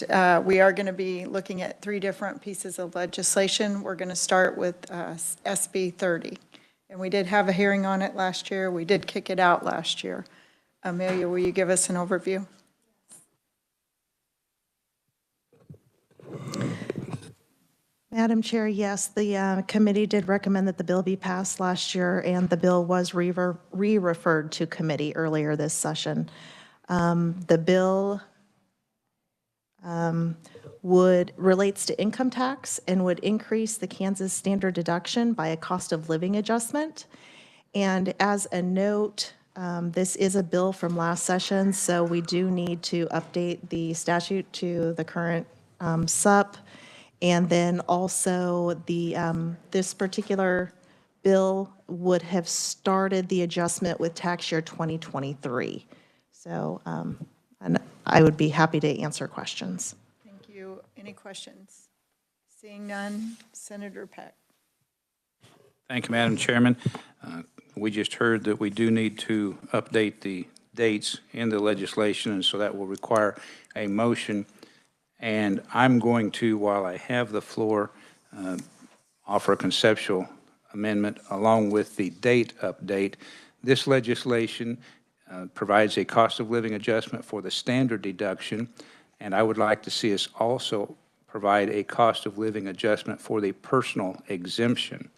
We are going to be looking at 3 different pieces of legislation. We're going to start with SB 30. And we did have a hearing on it last year. We did kick it out last year. Amelia, will you give us an overview? Madam Chair, yes, the committee did recommend that the bill be passed last year, and the bill was re-referred to committee earlier this session. The bill relates to income tax and would increase the Kansas standard deduction by a cost of living adjustment. And as a note, this is a bill from last session, so we do need to update the statute to the current SUP. And then also this particular bill would have started the adjustment with tax year 2023. So and I would be happy to answer questions. Thank you. Any questions? Seeing none, Senator Peck. Thank you, Madam Chairman. We just heard that we do need to update the dates in the legislation, and so that will require a motion. And I'm going to, while I have the floor, offer a conceptual amendment along with the date update. This legislation provides a cost of living adjustment for the standard deduction, and I would like to see us also provide a cost of living adjustment for the personal exemption.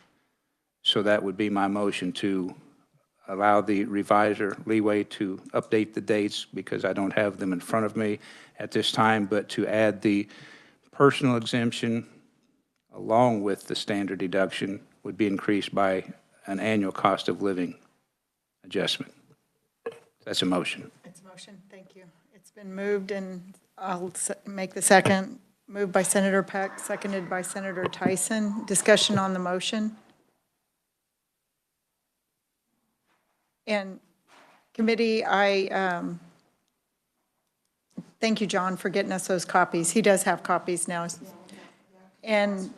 So that would be my motion, to allow the reviser leeway to update the dates because I don't have them in front of me at this time, but to add the personal exemption along with the standard deduction would be increased by an annual cost of living adjustment. That's a motion. It's a motion. Thank you. It's been moved, and I'll make the second. Moved by Senator Peck, seconded by Senator Tyson. Discussion on the motion. And committee, I thank you, John, for getting us those copies. He does have copies now. And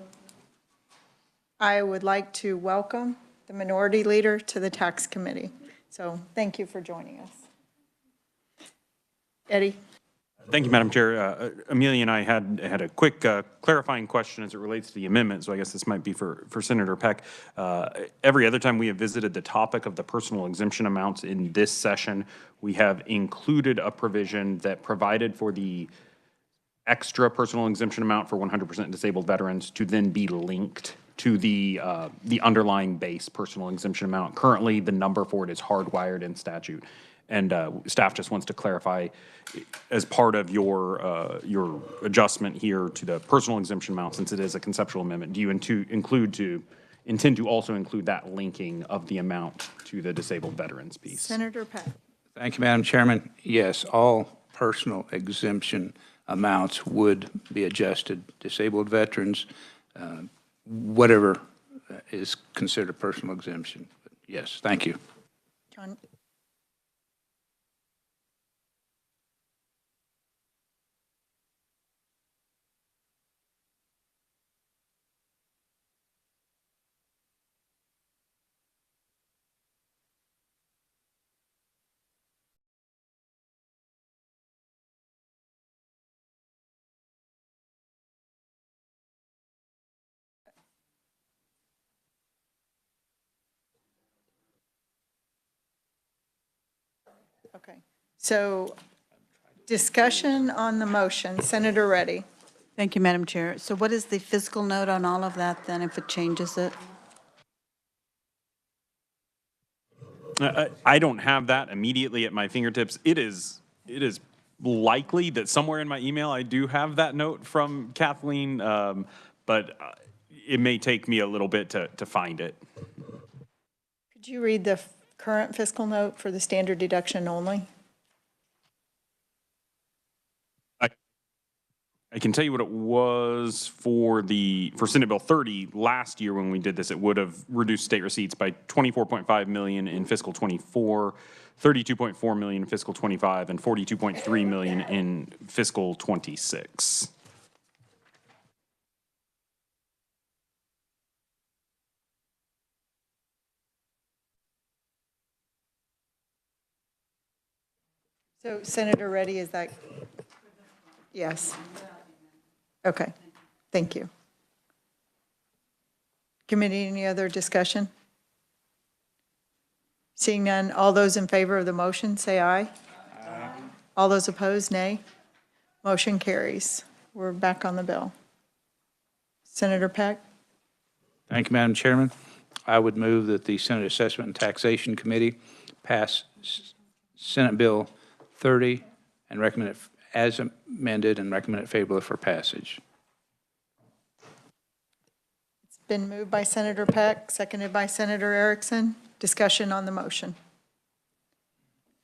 I would like to welcome the minority leader to the tax committee. So thank you for joining us. Eddie. Thank you, Madam Chair. Amelia and I had a quick clarifying question as it relates to the amendment, so I guess this might be for Senator Peck. Every other time we have visited the topic of the personal exemption amounts in this session, we have included a provision that provided for the extra personal exemption amount for 100% disabled veterans to then be linked to the underlying base personal exemption amount. Currently, the number for it is hardwired in statute. And staff just wants to clarify, as part of your adjustment here to the personal exemption amount, since it is a conceptual amendment, do you intend to also include that linking of the amount to the disabled veterans piece? Senator Peck. Thank you, Madam Chairman. Yes, all personal exemption amounts would be adjusted. Disabled veterans, whatever is considered personal exemption. But yes, thank you. John. Okay, so discussion on the motion. Senator Reddy. Thank you, Madam Chair. So what is the fiscal note on all of that then, if it changes it? I don't have that immediately at my fingertips. It is likely that somewhere in my email I do have that note from Kathleen, but it may take me a little bit to find it. Could you read the current fiscal note for the standard deduction only? I can tell you what it was for Senate Bill 30 last year when we did this. It would have reduced state receipts by $24.5 million in fiscal 24, $32.4 million in fiscal 25, and $42.3 million in fiscal 26. So Senator Reddy, is that Yes. Okay, thank you. Committee, any other discussion? Seeing none, all those in favor of the motion, say aye. Aye. All those opposed, nay. Motion carries. We're back on the bill. Senator Peck? Thank you, Madam Chairman. I would move that the Senate Assessment and Taxation Committee pass Senate Bill 30 and recommend it as amended and recommend it favorably for passage. It's been moved by Senator Peck, seconded by Senator Erickson. Discussion on the motion.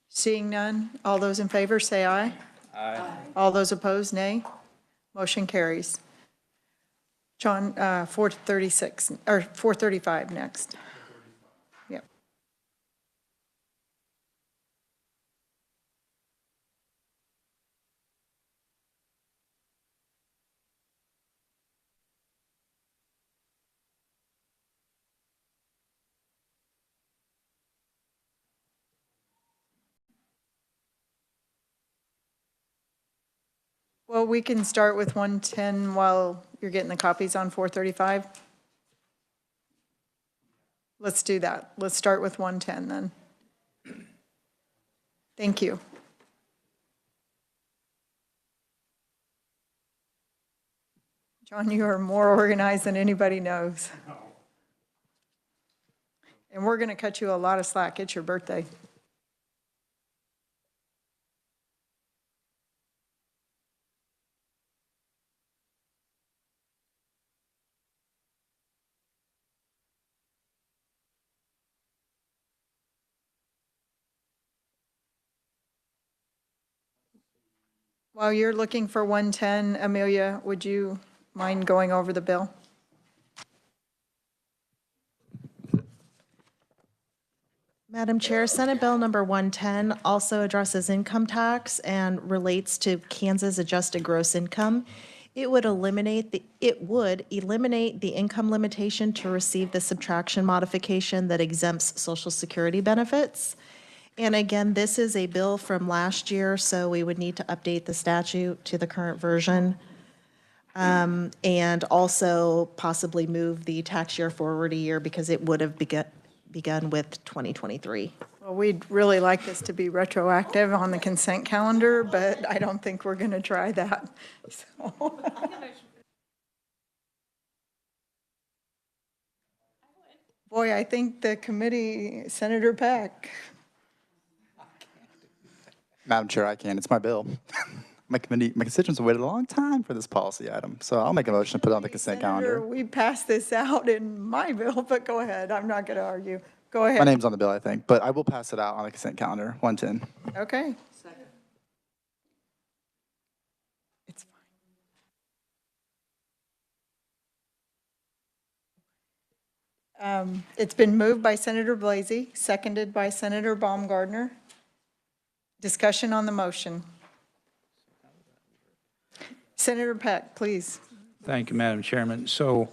Seeing none, all those in favor say aye. Aye. All those opposed, nay. Motion carries. John, 436, or 435 next. Yep. Well, we can start with 110 while you're getting the copies on 435. Let's do that. Let's start with 110 then. Thank you. John, you are more organized than anybody knows. And we're going to cut you a lot of slack. It's your birthday. While you're looking for 110, Amelia, would you mind going over the bill? Madam Chair, Senate Bill number 110 also addresses income tax and relates to Kansas adjusted gross income. It would eliminate the income limitation to receive the subtraction modification that exempts Social Security benefits. And again, this is a bill from last year, so we would need to update the statute to the current version. And also possibly move the tax year forward a year because it would have begun with 2023. Well, we'd really like this to be retroactive on the consent calendar, but I don't think we're going to try that. So. Boy, I think the committee, Senator Peck. Madam Chair, I can. It's my bill. My constituents have waited a long time for this policy item, so I'll make a motion to put it on the consent Senator, calendar. we passed this out in my bill, but go ahead. I'm not going to argue. Go ahead. My name's on the bill, I think, but I will pass it out on the consent calendar, 110. Okay. It's fine. It's been moved by Senator Blasey, seconded by Senator Baumgardner. Discussion on the motion. Senator Peck, please. Thank you, Madam Chairman. So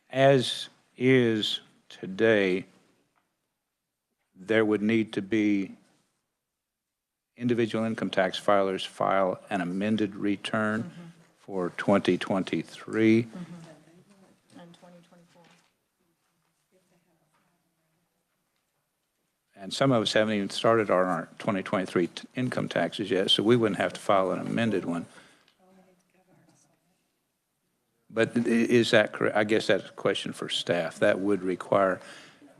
as is today, there would need to be individual income tax filers file an amended return for 2023. And 2024. And some of us haven't even started our 2023 income taxes yet, so we wouldn't have to file an amended one. But is that correct? I guess that's a question for staff. That would require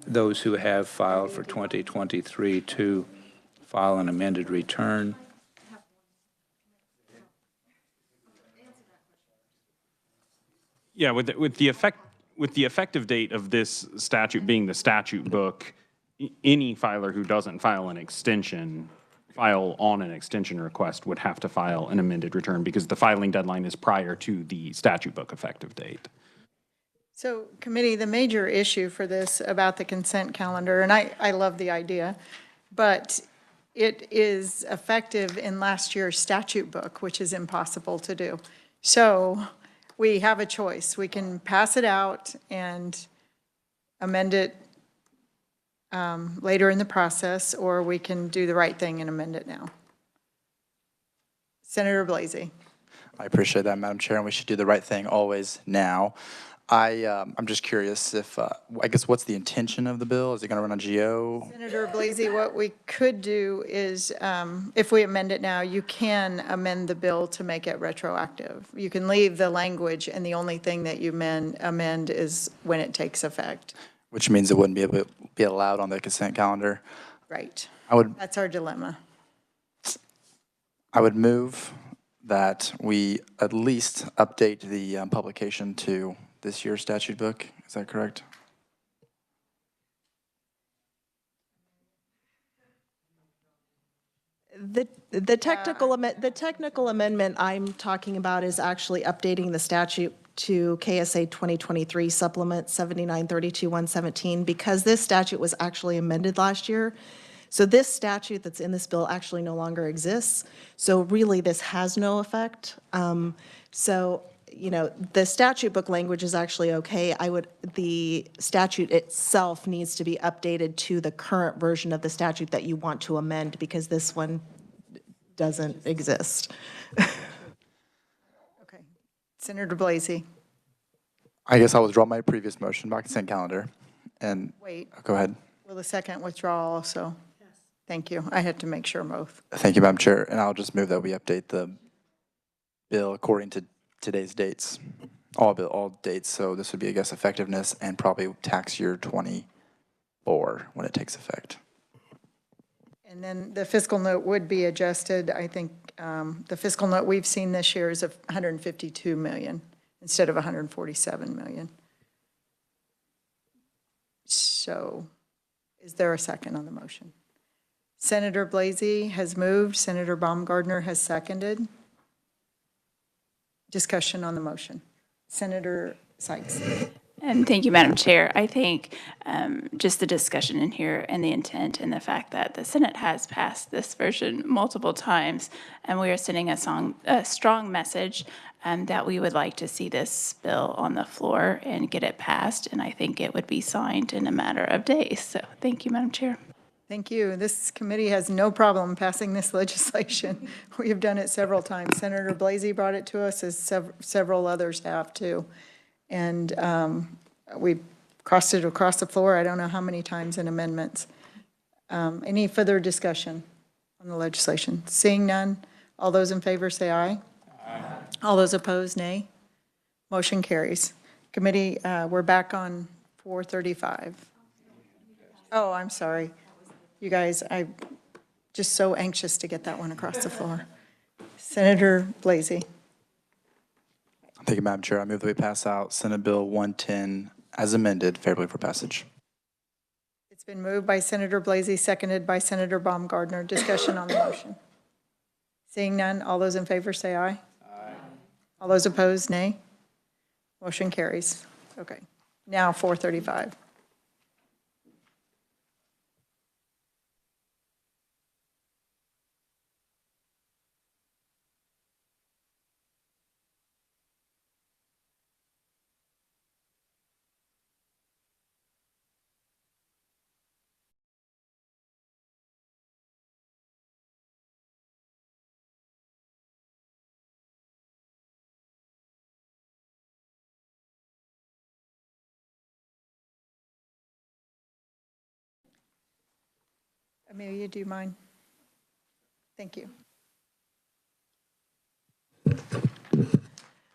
those who have filed for 2023 to file an amended return. Yeah, with the effective date of this statute being the statute book, any filer who doesn't file on an extension request would have to file an amended return because the filing deadline is prior to the statute book effective date. So, committee, the major issue for this about the consent calendar, and I love the idea, but it is effective in last year's statute book, which is impossible to do. So we have a choice. We can pass it out and amend it later in the process, or we can do the right thing and amend it now. Senator Blasey. I appreciate that, Madam Chair, and we should do the right thing always now. I'm just curious if, I guess, what's the intention of the bill? Is it going to run on GO? Senator Blasey, what we could do is, if we amend it now, you can amend the bill to make it retroactive. You can leave the language, and the only thing that you amend is when it takes effect. Which means it wouldn't be allowed on the consent calendar. Right. I That's our dilemma. would move that we at least update the publication to this year's statute book. Is that correct? The technical amendment I'm talking about is actually updating the statute to KSA 2023 Supplement 7932-117, because this statute was actually amended last year. So this statute that's in this bill actually no longer exists. So really, this has no effect. So, the statute book language is actually okay. The statute itself needs to be updated to the current version of the statute that you want to amend, because this one doesn't exist. Okay. Senator Blasey. I guess I'll withdraw my previous motion by consent calendar. And Wait. go ahead. Will the second withdraw also? Yes. Thank you. I had to make sure both. Thank you, Madam Chair. And I'll just move that we update the bill according to today's dates, all dates. So this would be, I guess, effectiveness and probably tax year 24 when it takes effect. And then the fiscal note would be adjusted. I think the fiscal note we've seen this year is of 152 million instead of 147 million. So is there a second on the motion? Senator Blasey has moved. Senator Baumgardner has seconded. Discussion on the motion. Senator Sykes. And thank you, Madam Chair. I think just the discussion in here and the intent and the fact that the Senate has passed this version multiple times, and we are sending a strong message that we would like to see this bill on the floor and get it passed, and I think it would be signed in a matter of days. So thank you, Madam Chair. Thank you. This committee has no problem passing this legislation. We have done it several times. Senator Blasey brought it to us, as several others have too. And we crossed it across the floor, I don't know how many times in amendments. Any further discussion on the legislation? Seeing none, all those in favor say aye. Aye. All those opposed, nay. Motion carries. Committee, we're back on 435. Oh, I'm sorry. You guys, I'm just so anxious to get that one across the floor. Senator Blasey. Thank you, Madam Chair. I move that we pass out Senate Bill 110 as amended, favorably for passage. It's been moved by Senator Blasey, seconded by Senator Baumgardner. Discussion on the motion. Seeing none, all those in favor say aye. Aye. All those opposed, nay. Motion carries. Okay. Now 435. Amelia, do you mind? Thank you.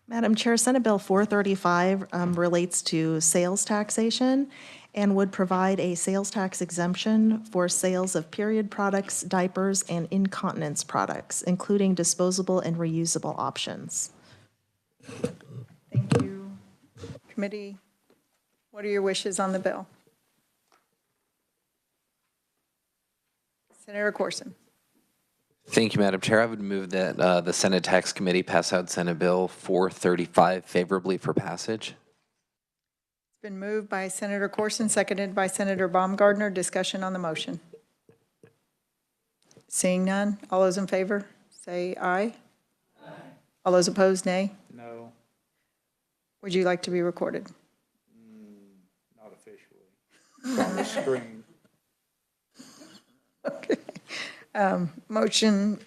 Madam Chair, Senate Bill 435 relates to sales taxation and would provide a sales tax exemption for sales of period products, diapers, and incontinence products, including disposable and reusable options. Thank you. Committee, what are your wishes on the bill? Senator Corson. Thank you, Madam Chair. I would move that the Senate Tax Committee pass out Senate Bill 435 favorably for passage. It's been moved by Senator Corson, seconded by Senator Baumgardner. Discussion on the motion. Seeing none, all those in favor say aye. Aye. All those opposed, nay. No, Would you like to be recorded? not officially. On the screen. Okay. Motion,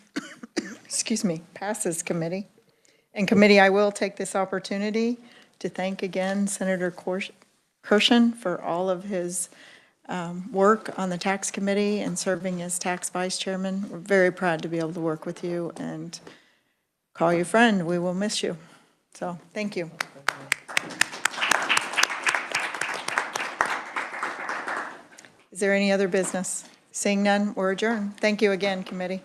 excuse me, passes committee. And committee, I will take this opportunity to thank again Senator Kirshen for all of his work on the tax committee and serving as tax vice chairman. We're very proud to be able to work with you and call you friend. We will miss you. So, thank you. Is there any other business? Seeing none, we're adjourned. Thank you again, committee.